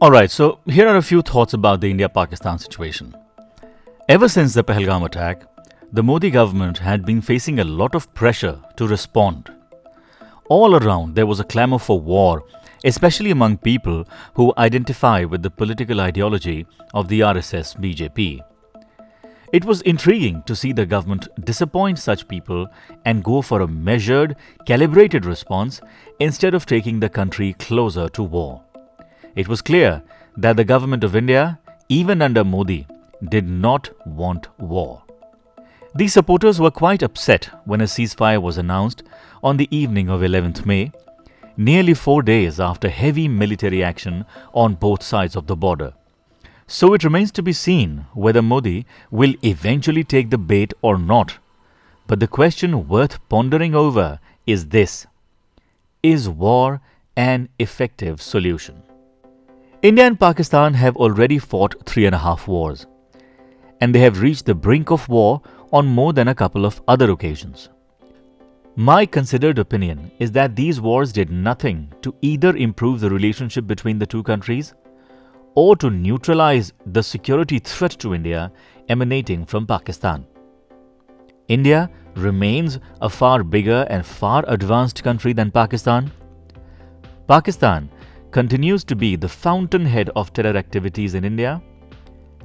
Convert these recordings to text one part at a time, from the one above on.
Alright, so here are a few thoughts about the India-Pakistan situation. Ever since the Pahalgam attack, the Modi government had been facing a lot of pressure to respond. All around there was a clamour for war, especially among people who identify with the political ideology of the RSS BJP. It was intriguing to see the government disappoint such people and go for a measured, calibrated response instead of taking the country closer to war. It was clear that the government of India, even under Modi, did not want war. These supporters were quite upset when a ceasefire was announced on the evening of 11th May, nearly 4 days after heavy military action on both sides of the border. So it remains to be seen whether Modi will eventually take the bait or not. But the question worth pondering over is this: is war an effective solution? India and Pakistan have already fought 3.5 wars, and they have reached the brink of war on more than a couple of other occasions. My considered opinion is that these wars did nothing to either improve the relationship between the two countries or to neutralize the security threat to India emanating from Pakistan. India remains a far bigger and far advanced country than Pakistan. Pakistan continues to be the fountainhead of terror activities in India,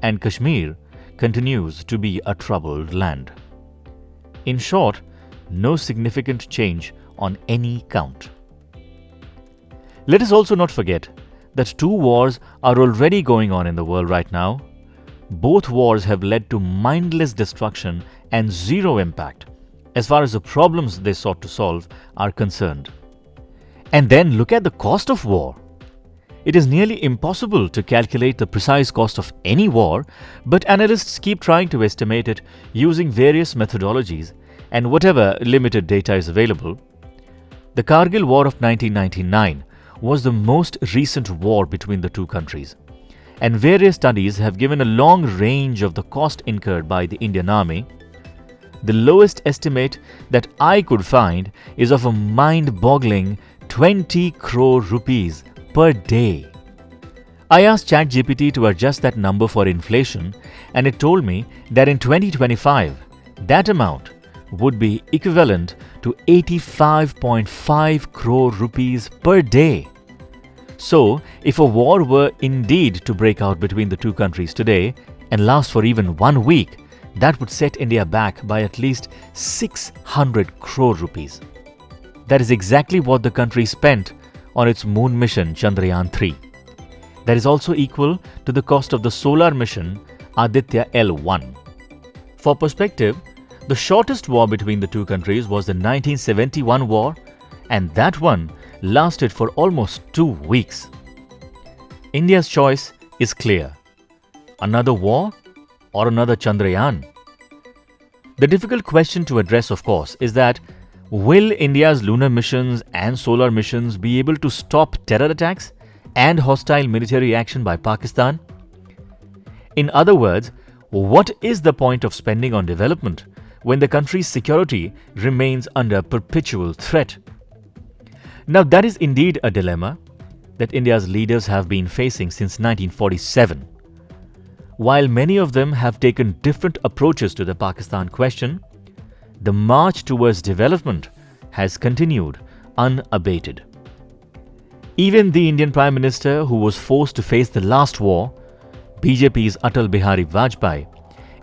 and Kashmir continues to be a troubled land. In short, no significant change on any count. Let us also not forget that 2 wars are already going on in the world right now. Both wars have led to mindless destruction and zero impact as far as the problems they sought to solve are concerned. And then look at the cost of war. It is nearly impossible to calculate the precise cost of any war, but analysts keep trying to estimate it using various methodologies and whatever limited data is available. The Kargil War of 1999 was the most recent war between the two countries, and various studies have given a long range of the cost incurred by the Indian Army. The lowest estimate that I could find is of a mind-boggling 20 crore rupees per day. I asked ChatGPT to adjust that number for inflation, and it told me that in 2025, that amount would be equivalent to 85.5 crore rupees per day. So, if a war were indeed to break out between the two countries today and last for even 1 week, that would set India back by at least 600 crore rupees. That is exactly what the country spent on its moon mission Chandrayaan 3. That is also equal to the cost of the solar mission Aditya L1. For perspective, the shortest war between the two countries was the 1971 war, and that one lasted for almost 2 weeks. India's choice is clear: another war or another Chandrayaan? The difficult question to address, of course, is that will India's lunar missions and solar missions be able to stop terror attacks and hostile military action by Pakistan? In other words, what is the point of spending on development when the country's security remains under perpetual threat? Now, that is indeed a dilemma that India's leaders have been facing since 1947. While many of them have taken different approaches to the Pakistan question, the march towards development has continued unabated. Even the Indian Prime Minister, who was forced to face the last war, BJP's Atal Bihari Vajpayee,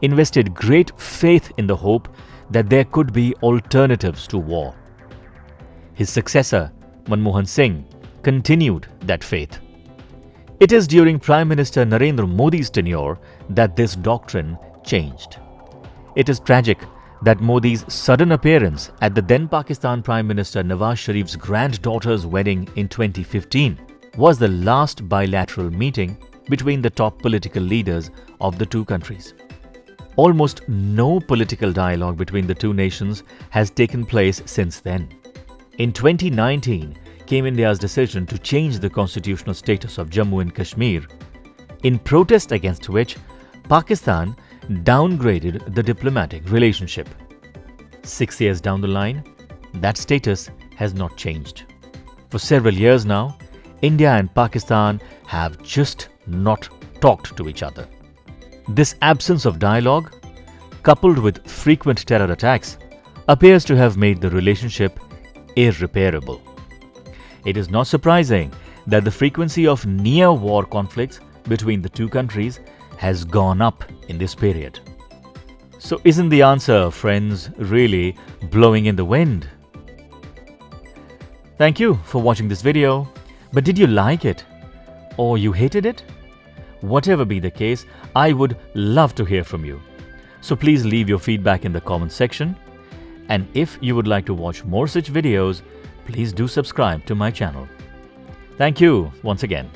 invested great faith in the hope that there could be alternatives to war. His successor, Manmohan Singh, continued that faith. It is during Prime Minister Narendra Modi's tenure that this doctrine changed. It is tragic that Modi's sudden appearance at the then Pakistan Prime Minister Nawaz Sharif's granddaughter's wedding in 2015 was the last bilateral meeting between the top political leaders of the two countries. Almost no political dialogue between the two nations has taken place since then. In 2019 came India's decision to change the constitutional status of Jammu and Kashmir, in protest against which Pakistan downgraded the diplomatic relationship. 6 years down the line, that status has not changed. For several years now, India and Pakistan have just not talked to each other. This absence of dialogue, coupled with frequent terror attacks, appears to have made the relationship irreparable. It is not surprising that the frequency of near-war conflicts between the two countries has gone up in this period. So isn't the answer, friends, really blowing in the wind? Thank you for watching this video. But did you like it? Or you hated it? Whatever be the case, I would love to hear from you. So please leave your feedback in the comment section. And if you would like to watch more such videos, please do subscribe to my channel. Thank you once again.